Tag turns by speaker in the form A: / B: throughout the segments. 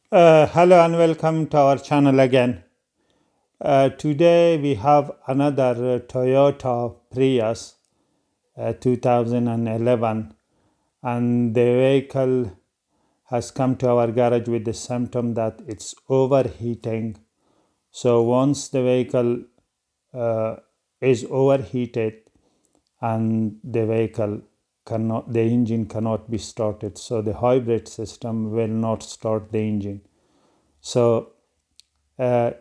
A: Hello and welcome to our channel again. Today we have another Toyota Prius 2011, and the vehicle has come to our garage with the symptom that it's overheating. So once the vehicle uh, is overheated and the engine cannot be started, so the hybrid system will not start the engine. So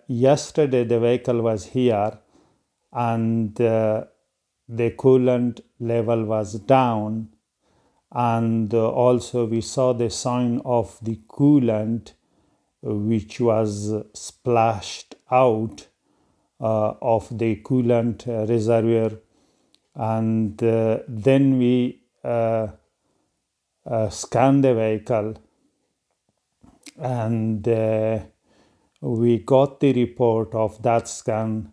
A: yesterday the vehicle was here and the coolant level was down, and also we saw the sign of the coolant which was splashed out of the coolant reservoir. And then we scanned the vehicle, and we got the report of that scan.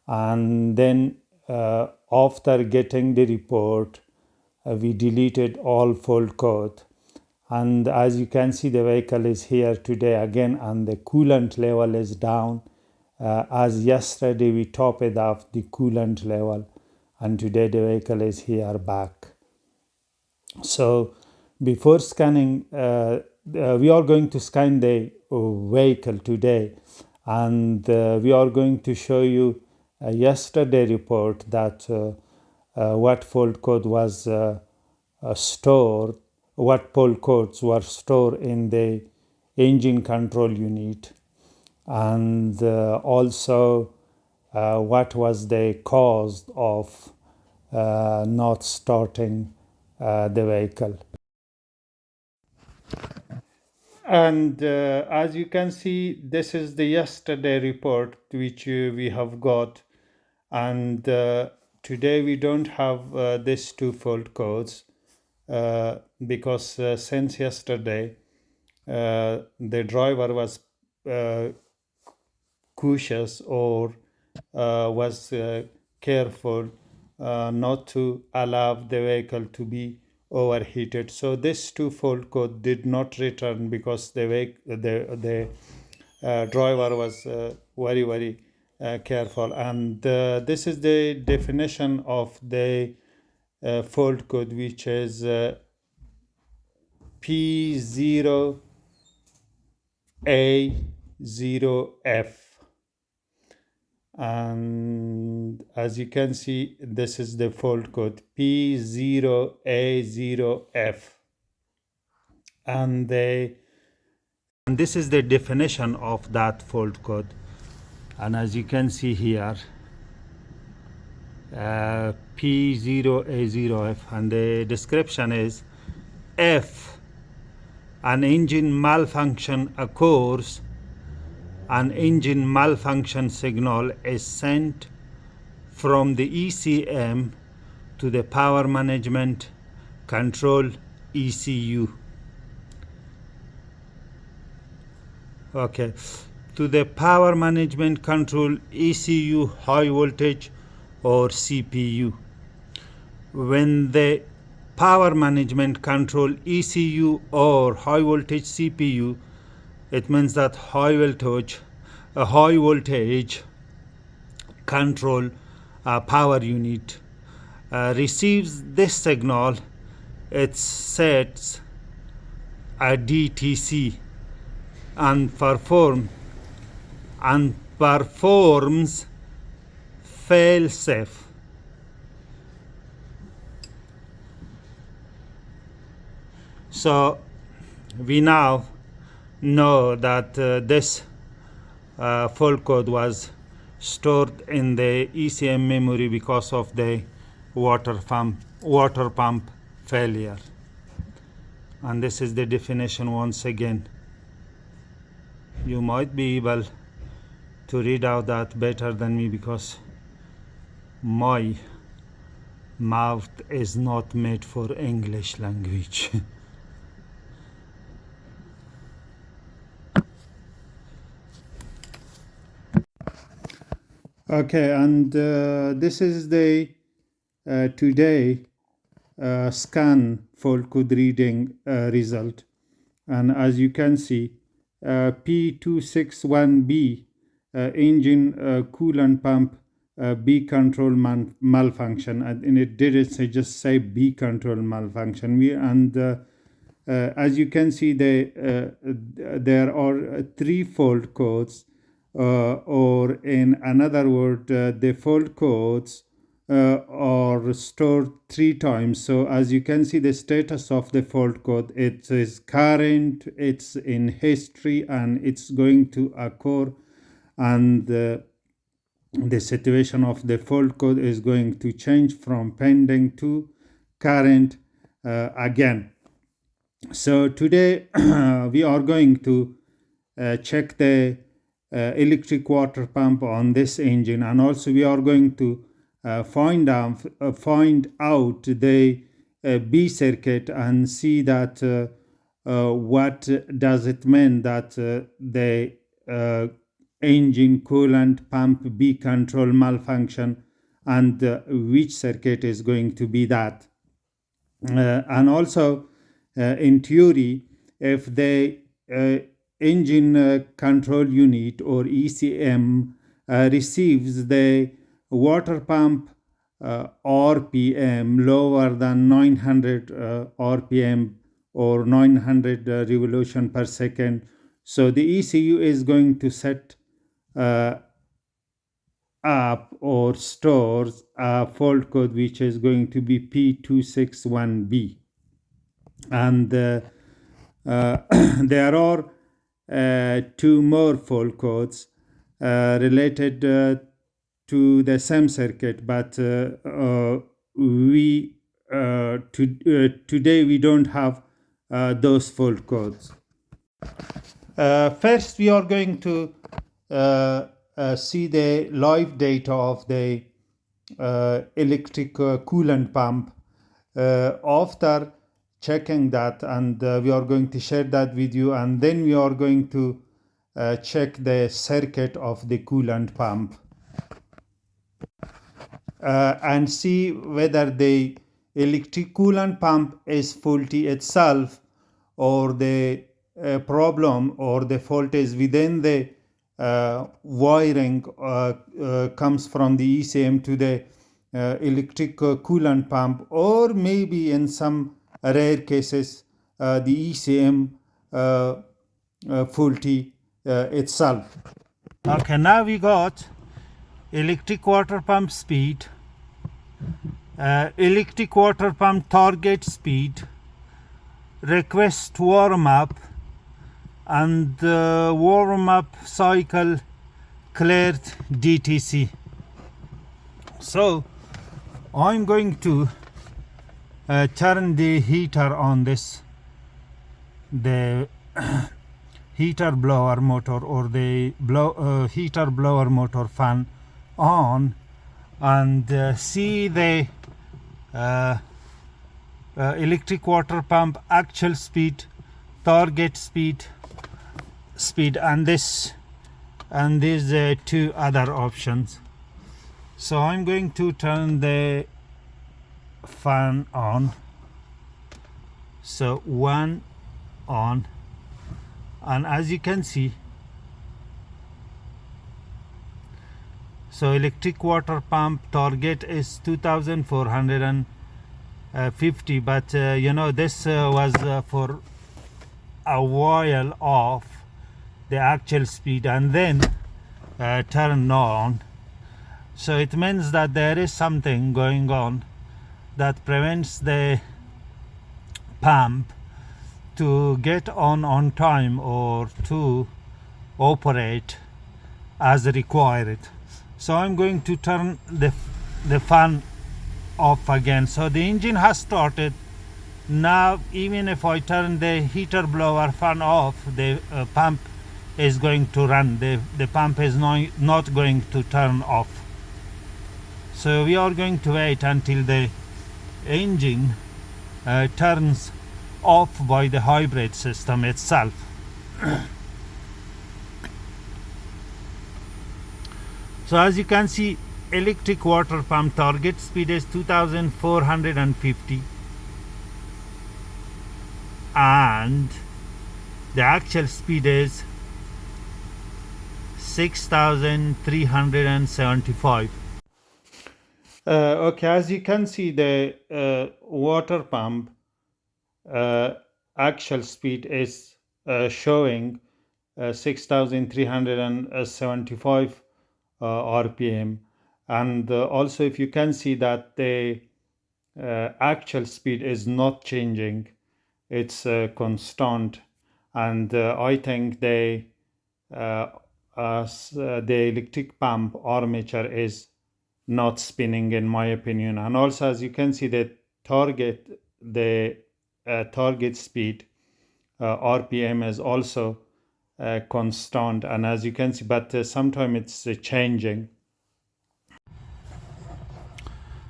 A: And then after getting the report, we deleted all fault code. And as you can see, the vehicle is here today again, and the coolant level is down. As yesterday we topped off the coolant level, and today the vehicle is here back. So before scanning, we are going to scan the vehicle today, and we are going to show you yesterday report that what fault code was stored, what fault codes were stored in the engine control unit, and also what was the cause of not starting the vehicle. And as you can see, this is the yesterday report which we have got, and today we don't have these two fault codes because since yesterday the driver was uh, cautious, or was careful not to allow the vehicle to be overheated. So this two-fold code did not return because the driver was very careful. And this is the definition of the fault code, which is P0A0F. And as you can see, this is the fault code P0A0F, and this is the definition of that fault code. And as you can see here, P0A0F, and the description is: if an engine malfunction occurs, an engine malfunction signal is sent from the ECM to the power management control ECU. Okay, to the power management control ECU high voltage or CPU. When the power management control ECU or high voltage CPU, it means that high voltage control power unit receives this signal, it sets a DTC and performs fail-safe. So we now know that this fault code was stored in the ECM memory because of the water pump failure. And this is the definition once again. You might be able to read out that better than me because my mouth is not made for English language. Okay, and this is the today scan fault code reading result. And as you can see, P261B engine coolant pump B control malfunction, and it didn't say, just say B control malfunction. As you can see, there are three fault codes, or in another word, the fault codes are stored three times. So as you can see, the status of the fault code, it is current, it's in history, and it's going to occur, and the situation of the fault code is going to change from pending to current again. So today we are going to check the electric water pump on this engine, and also we are going to find out the B circuit and see that what does it mean that the engine coolant pump B control malfunction, and which circuit is going to be that. And also in theory, if the engine control unit or ECM receives the water pump RPM lower than 900 RPM or 900 revolution per second, so the ECU is going to set up or stores a fault code which is going to be P261B. And there are two more fault codes related to the same circuit, but today we don't have those fault codes. First, we are going to see the live data of the electric coolant pump. After checking that, and we are going to share that with you, and then we are going to check the circuit of the coolant pump and see whether the electric coolant pump is faulty itself, or the problem or the fault is within the wiring comes from the ECM to the electric coolant pump, or maybe in some rare cases the ECM faulty itself. Okay, now we got electric water pump speed, electric water pump target speed, request warm up, and warm up cycle cleared DTC. So I'm going to turn the heater on this, the heater blower motor or the heater blower motor fan on, and see the electric water pump actual speed, target speed, and these two other options. So I'm going to turn the fan on. So one on, and as you can see, so electric water pump target is 2450, but this was for a while off the actual speed and then turned on. So it means that there is something going on that prevents the pump to get on time or to operate as required. So I'm going to turn the fan off again. So the engine has started. Now even if I turn the heater blower fan off, the pump is going to run. The pump is not going to turn off. So we are going to wait until the engine turns off by the hybrid system itself. So as you can see, electric water pump target speed is 2450, and the actual speed is 6,375. Okay, as you can see, the water pump actual speed is showing 6,375 RPM, and also if you can see that the actual speed is not changing, it's constant, and I think the electric pump armature is not spinning, in my opinion. And also, as you can see, the target speed RPM is also constant, and as you can see, but sometimes it's changing.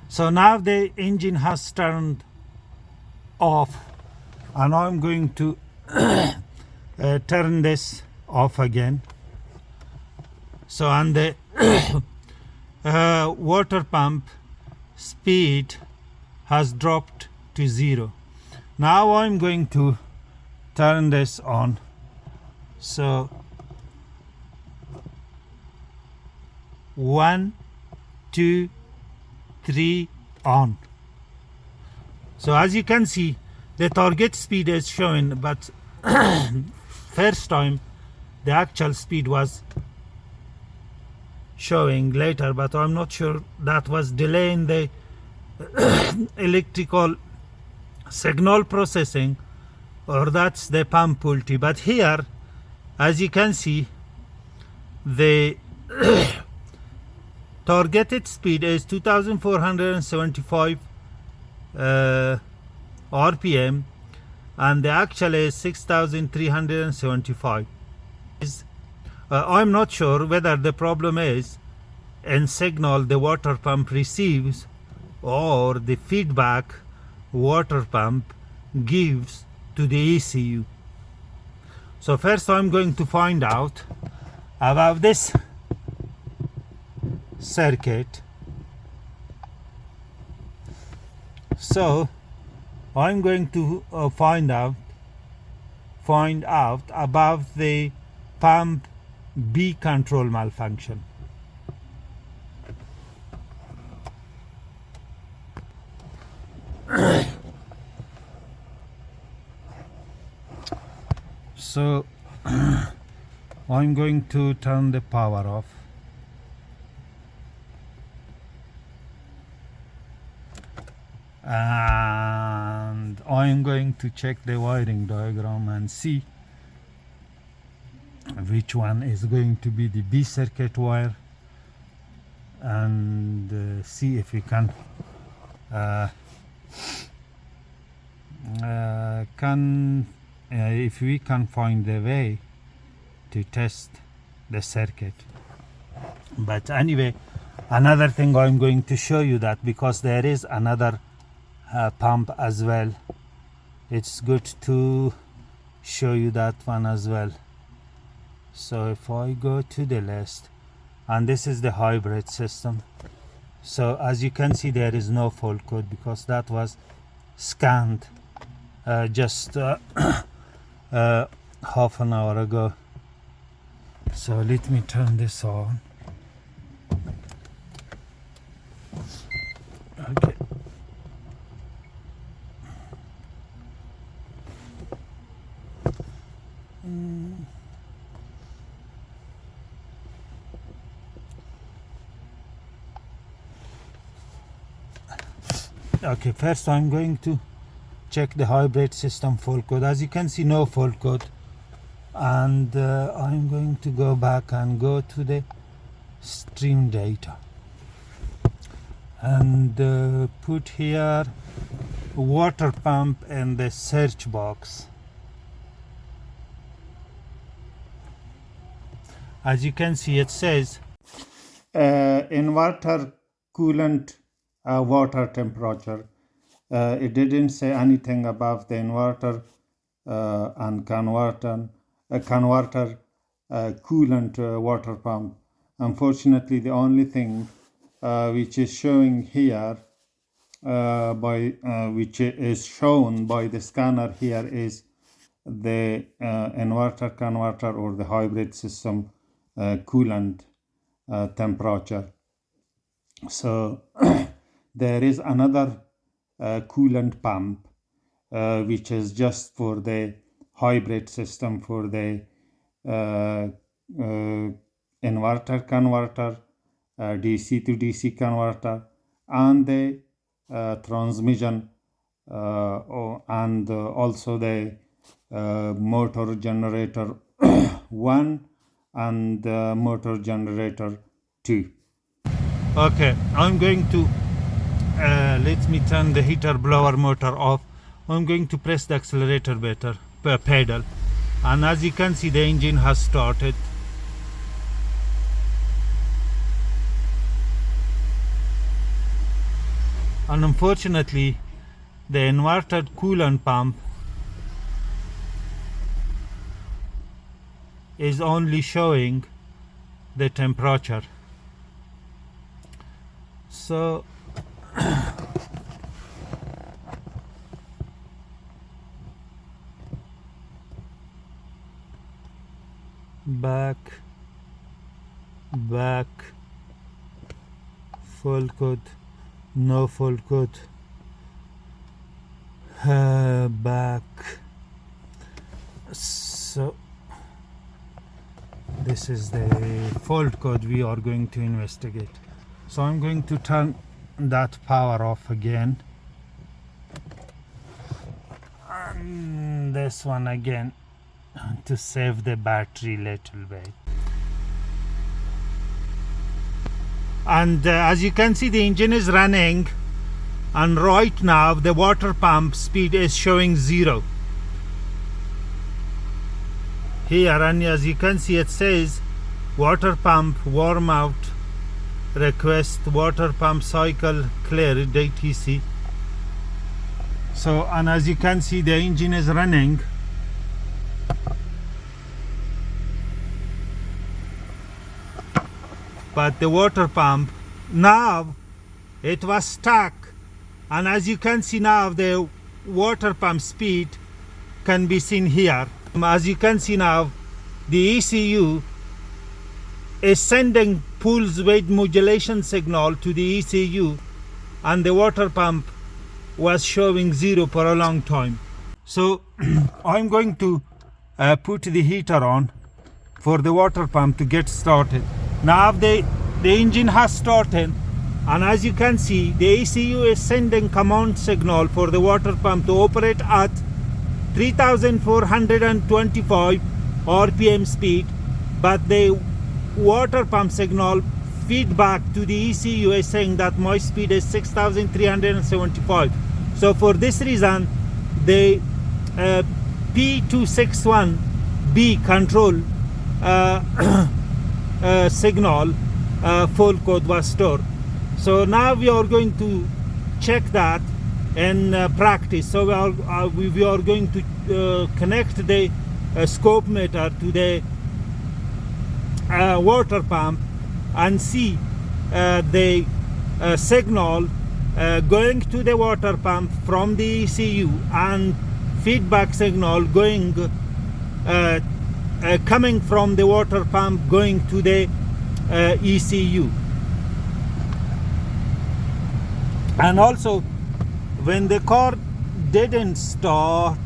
A: So now the engine has turned off, and I'm going to turn this off again. So, and the water pump speed has dropped to 0. Now I'm going to turn this on. So 1, 2, 3, on. So as you can see, the target speed is showing, but first time the actual speed was showing later, but I'm not sure that was delaying the electrical signal processing, or that's the pump faulty. But here, as you can see, the targeted speed is 2,475 RPM, and the actual is 6,375. I'm not sure whether the problem is in signal the water pump receives, or the feedback water pump gives to the ECU. So first I'm going to find out about this circuit. So I'm going to find out about the pump B control malfunction. So I'm going to turn the power off. And I'm going to check the wiring diagram and see which one is going to be the B circuit wire, and see if we can if we can find the way to test the circuit. But anyway, another thing I'm going to show you, that because there is another pump as well, it's good to show you that one as well. So if I go to the list, and this is the hybrid system, so as you can see there is no fault code because that was scanned just half an hour ago. So let me turn this on. Okay. Okay, first I'm going to check the hybrid system fault code. As you can see, no fault code, and I'm going to go back and go to the stream data and put here water pump in the search box. As you can see, it says inverter coolant water temperature. It didn't say anything about the inverter and converter coolant water pump. Unfortunately, the only thing which is showing here which is shown by the scanner here is the inverter converter or the hybrid system coolant temperature. So there is another coolant pump which is just for the hybrid system, for the inverter converter, DC to DC converter, and the transmission and also the motor generator 1 and motor generator 2. Okay, I'm going to let me turn the heater blower motor off. I'm going to press the accelerator pedal, and as you can see the engine has started. And unfortunately the inverted coolant pump is only showing the temperature. So back, full code, no full code, back. So this is the fault code we are going to investigate. So I'm going to turn that power off again, and this one again to save the battery little bit. And as you can see the engine is running, and right now the water pump speed is showing 0 here, and as you can see it says water pump warm out request, water pump cycle cleared etc. So, and as you can see the engine is running, but the water pump now it was stuck, and as you can see now the water pump speed can be seen here. As you can see now the ECU is sending pulse width modulation signal to the ECU, and the water pump was showing 0 for a long time. So I'm going to put the heater on for the water pump to get started. Now the engine has started, and as you can see the ECU is sending command signal for the water pump to operate at 3425 RPM speed, but the water pump signal feedback to the ECU is saying that my speed is 6375. So for this reason the P261B control signal full code was stored. So now we are going to check that in practice. So we are going to connect the scope meter to the water pump and see the signal going to the water pump from the ECU, and feedback signal going coming from the water pump going to the ECU. And also when the car didn't start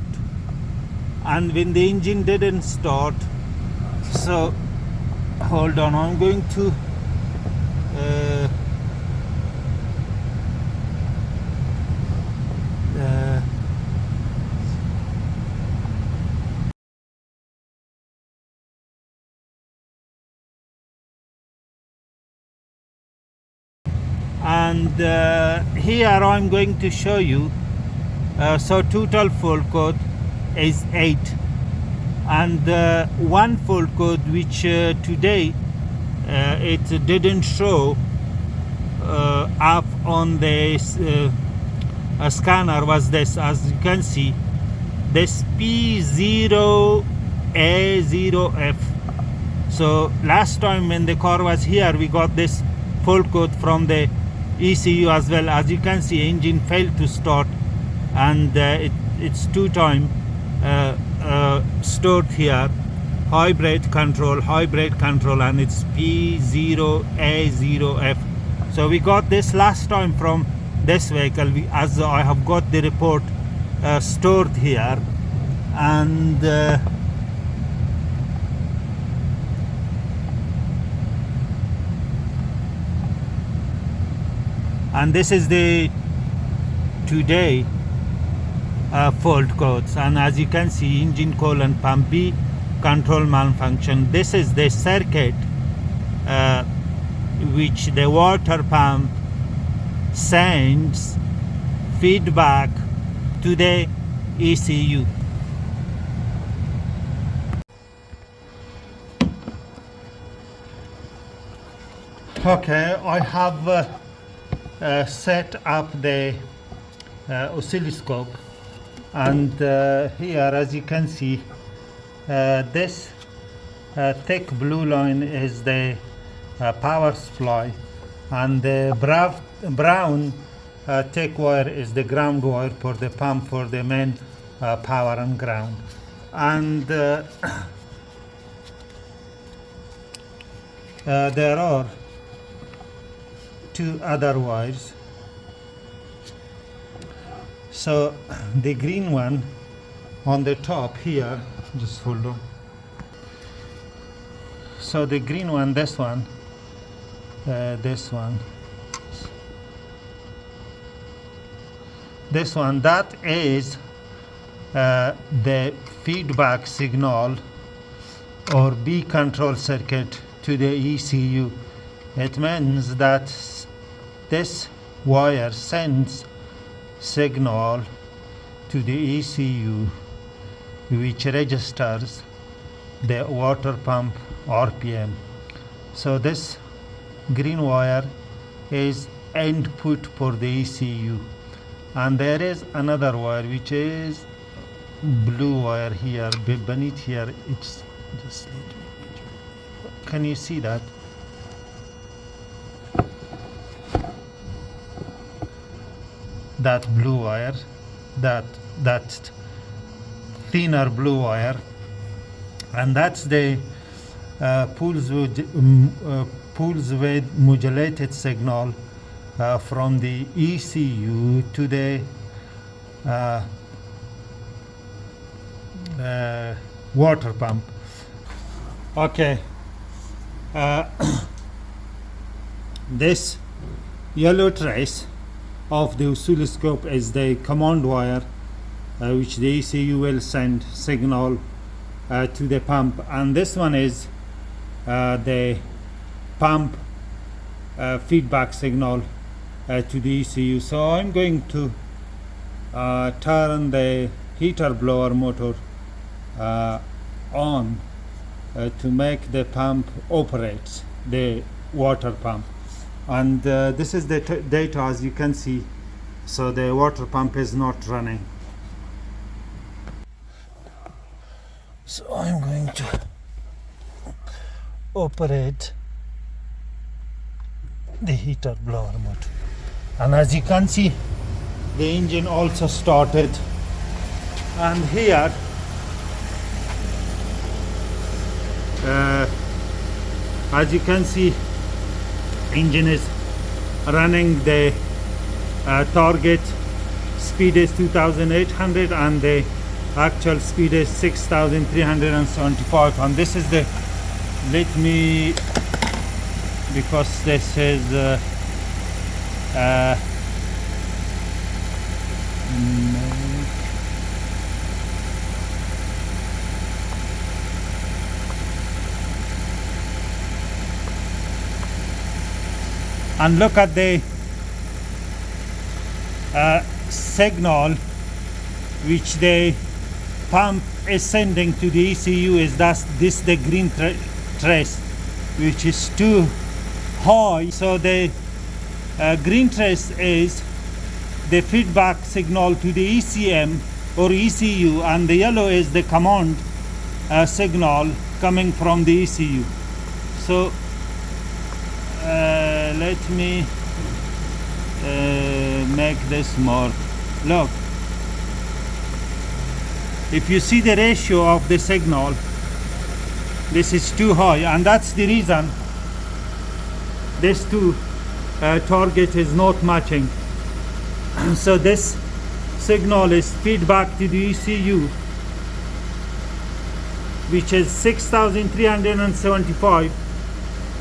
A: and when the engine didn't start, so hold on, I'm going to and here I'm going to show you. So total full code is 8, and one full code which today it didn't show up on the scanner was this. As you can see, this P0A0F. So last time when the car was here we got this full code from the ECU as well. As you can see, engine failed to start, and it's 2 times stored here, hybrid control, and it's P0A0F. So we got this last time from this vehicle, as I have got the report stored here, and this is the today fault codes, and as you can see, engine coolant pump B control malfunction. This is the circuit which the water pump sends feedback to the ECU. Okay, I have set up the oscilloscope, and here, as you can see, this thick blue line is the power supply, and the brown thick wire is the ground wire for the pump for the main power and ground. And there are two other wires. So the green one on the top here, just hold on. So the green one, this one, this one, that is the feedback signal or B control circuit to the ECU. It means that this wire sends signal to the ECU, which registers the water pump RPM. So this green wire is input for the ECU, and there is another wire which is blue wire here beneath here. It's just, can you see that? That blue wire, that thinner blue wire, and that's the pulse width modulated signal from the ECU to the water pump. Okay, this yellow trace of the oscilloscope is the command wire which the ECU will send signal to the pump, and this one is the pump feedback signal to the ECU. So I'm going to turn the heater blower motor on to make the pump operate, the water pump. And this is the data, as you can see. So the water pump is not running. So I'm going to operate the heater blower motor, and as you can see, the engine also started. And here as you can see, engine is running. The target speed is 2800 and the actual speed is 6375. And this is the, let me, because this is and look at the signal which the pump is sending to the ECU is this the green trace, which is too high. So the green trace is the feedback signal to the ECM or ECU, and the yellow is the command signal coming from the ECU. So let me make this more. Look, if you see the ratio of the signal, this is too high, and that's the reason this two target is not matching. So this signal is feedback to the ECU, which is 6375,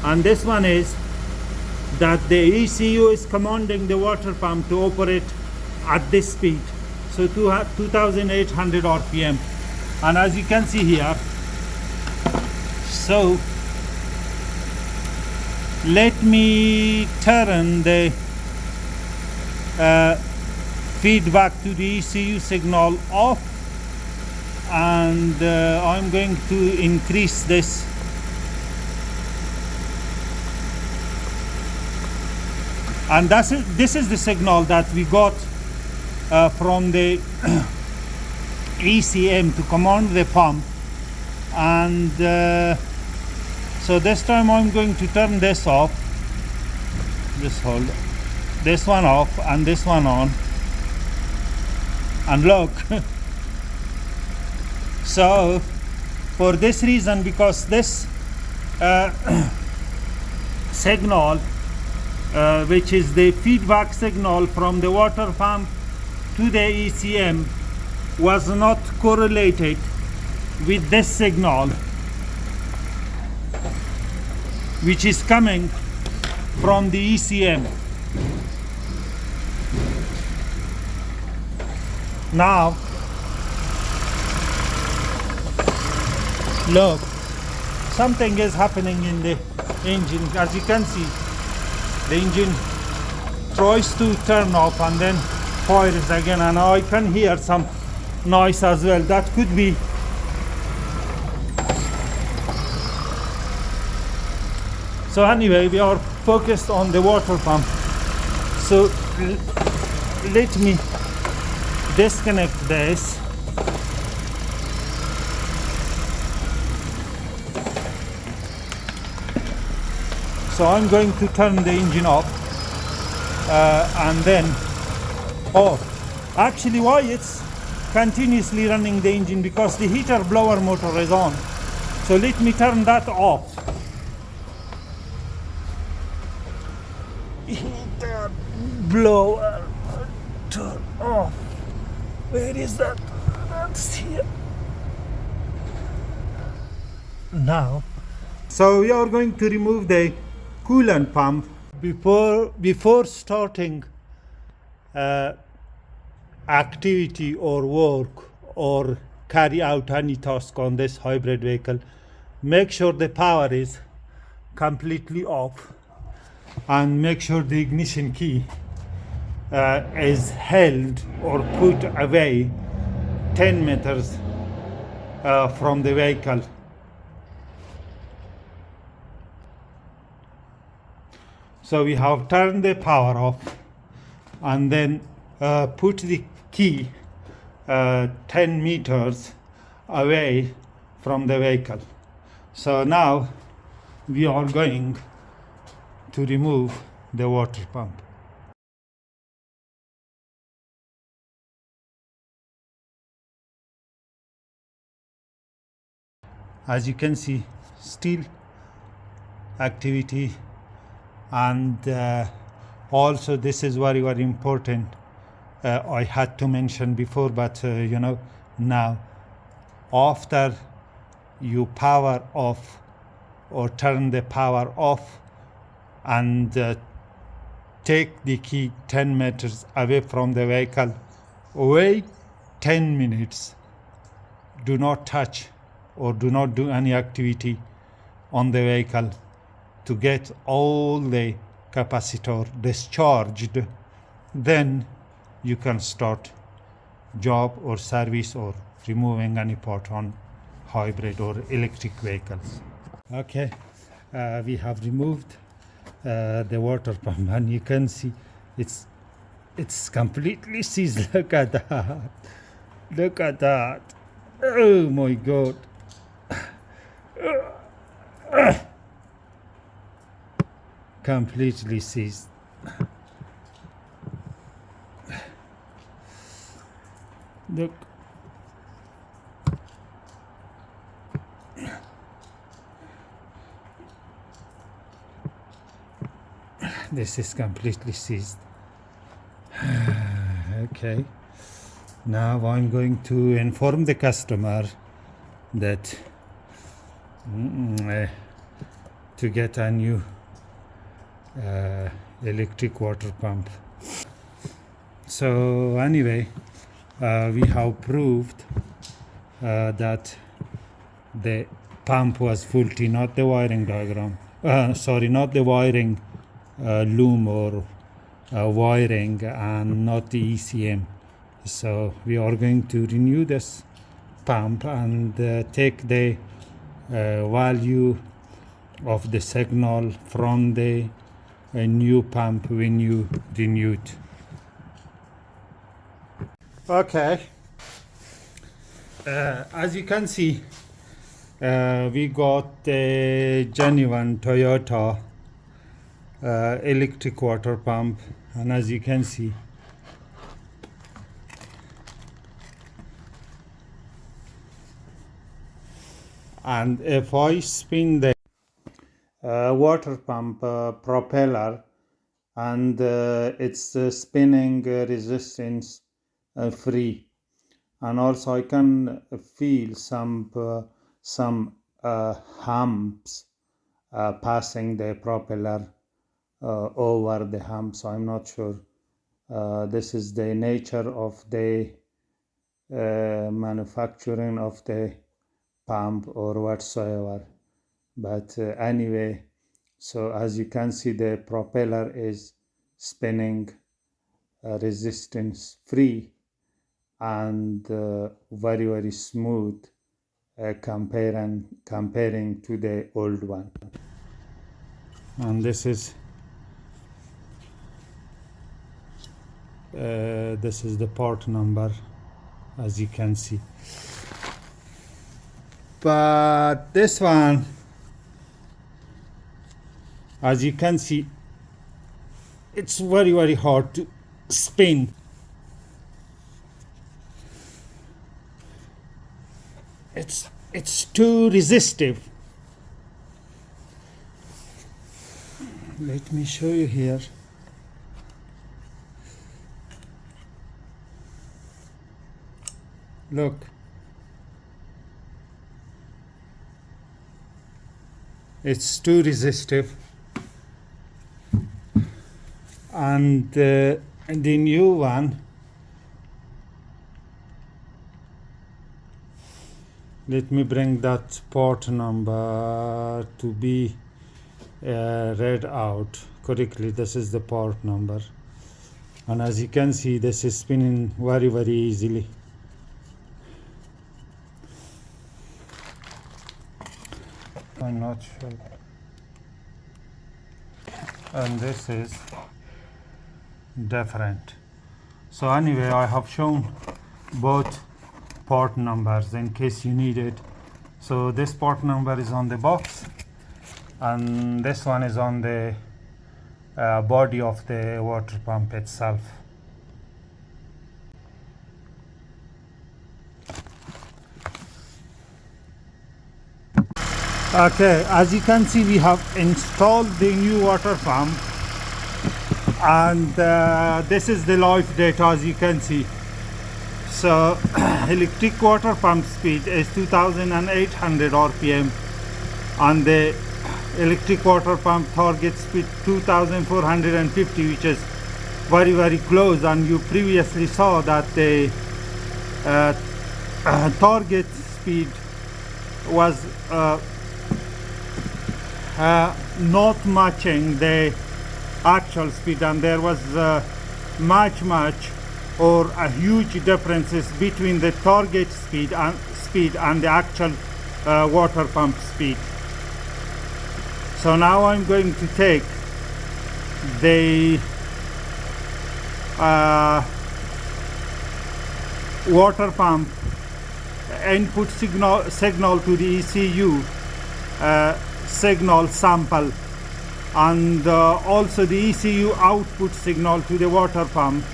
A: and this one is that the ECU is commanding the water pump to operate at this speed, so 2800 RPM. And as you can see here, so let me turn the feedback to the ECU signal off, and I'm going to increase this. And this is the signal that we got from the ECM to command the pump. And so this time I'm going to turn this off, this one off and this one on, and look. So for this reason, because this signal, which is the feedback signal from the water pump to the ECM, was not correlated with this signal, which is coming from the ECM. Now look, something is happening in the engine. As you can see, the engine tries to turn off and then fires again, and I can hear some noise as well. That could be so. Anyway, we are focused on the water pump, so let me disconnect this. So I'm going to turn the engine off, and then, actually why it's continuously running the engine, because the heater blower motor is on. So let me turn that off. Heater blower, turn off. Where is that? That's here. Now, so we are going to remove the coolant pump before starting activity or work or carry out any task on this hybrid vehicle. Make sure the power is completely off, and make sure the ignition key is held or put away 10 meters from the vehicle. So we have turned the power off, and then put the key 10 meters away from the vehicle. So now we are going to remove the water pump. As you can see, still activity, and also this is very, very important. I had to mention before, but now after you power off or turn the power off and take the key 10 meters away from the vehicle, wait 10 minutes. Do not touch or do not do any activity on the vehicle to get all the capacitor discharged. Then you can start job or service or removing any part on hybrid or electric vehicles. Okay, we have removed the water pump, and you can see it's completely seized. Look at that. Look at that. Oh my God. Completely seized. Look. This is completely seized. Okay, now I'm going to inform the customer that to get a new electric water pump. So anyway, we have proved that the pump was faulty, not the wiring diagram. Sorry, not the wiring loom or wiring, and not the ECM. So we are going to renew this pump and take the value of the signal from the new pump when you renew it. Okay, as you can see, we got a genuine Toyota electric water pump, and as you can see, and if I spin the water pump propeller, and it's spinning resistance free, and also I can feel some humps passing the propeller over the hump. So I'm not sure this is the nature of the manufacturing of the pump or whatsoever, but anyway, so as you can see, the propeller is spinning resistance free and very smooth comparing to the old one. And this is the part number, as you can see. But this one, as you can see, it's very hard to spin. It's too resistive. Let me show you here. Look. It's too resistive. And the new one, let me bring that port number to be read out correctly. This is the port number, and as you can see, this is spinning very easily. I'm not sure. And this is different. So anyway, I have shown both port numbers in case you need it. So this port number is on the box, and this one is on the body of the water pump itself. Okay, as you can see, we have installed the new water pump, and this is the live data, as you can see. So electric water pump speed is 2800 RPM, and the electric water pump target speed 2450, which is very close. And you previously saw that the target speed was not matching the actual speed, and there was much or a huge differences between the target speed and the actual water pump speed. So now I'm going to take the water pump input signal to the ECU signal sample, and also the ECU output signal to the water pump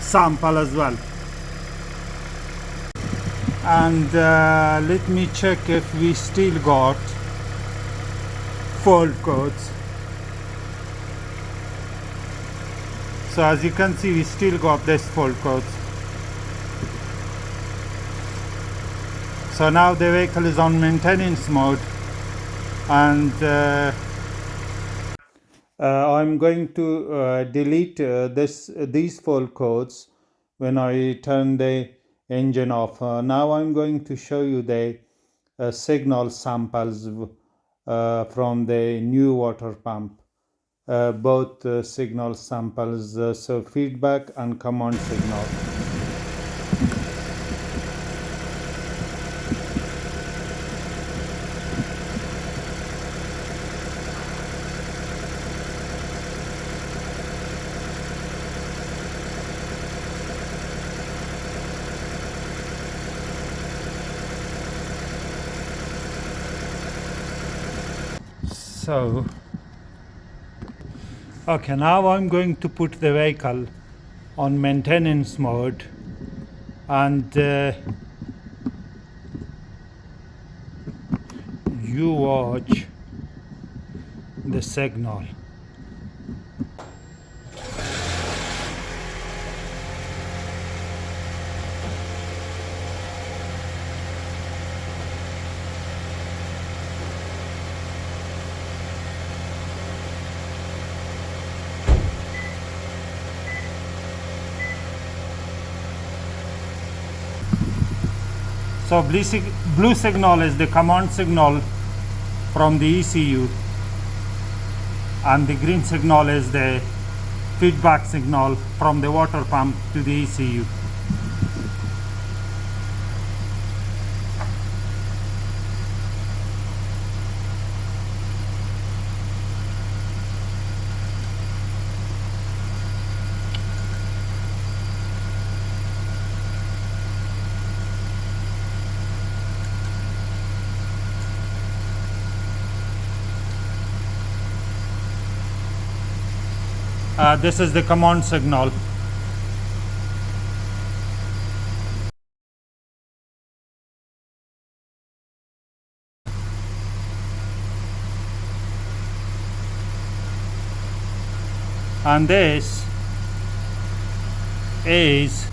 A: sample as well. And let me check if we still got fault codes. So as you can see, we still got this fault codes. So now the vehicle is on maintenance mode, and I'm going to delete these fault codes when I turn the engine off. Now I'm going to show you the signal samples from the new water pump. Both signal samples, so feedback and command signal. So, okay, now I'm going to put the vehicle on maintenance mode, and you watch the signal. So blue signal is the command signal from the ECU, and the green signal is the feedback signal from the water pump to the ECU. This is the command signal. And this is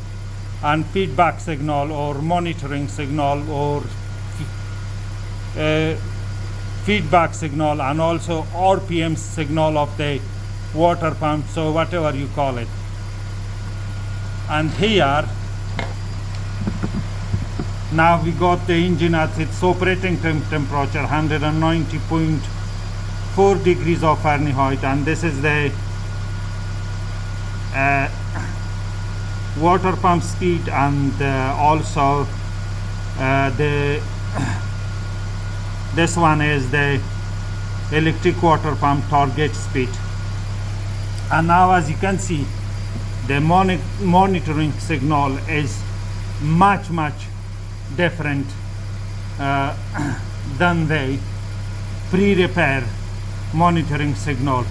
A: an feedback signal or monitoring signal or feedback signal, and also RPM signal of the water pump, so whatever you call it. And here now we got the engine at its operating temperature 190.4 degrees of Fahrenheit, and this is the water pump speed, and also this one is the electric water pump target speed. And now as you can see, the monitoring signal is much different than the pre-repair monitoring signal.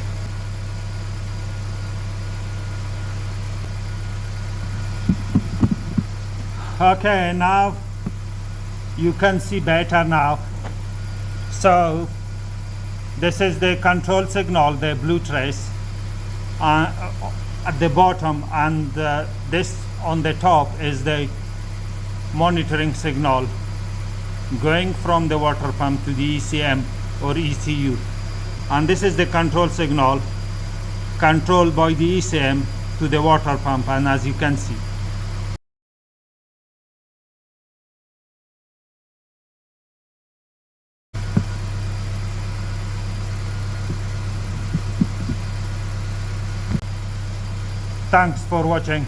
A: Okay, now you can see better now. So this is the control signal, the blue trace at the bottom, and this on the top is the monitoring signal going from the water pump to the ECM or ECU, and this is the control signal controlled by the ECM to the water pump. And as you can see, thanks for watching.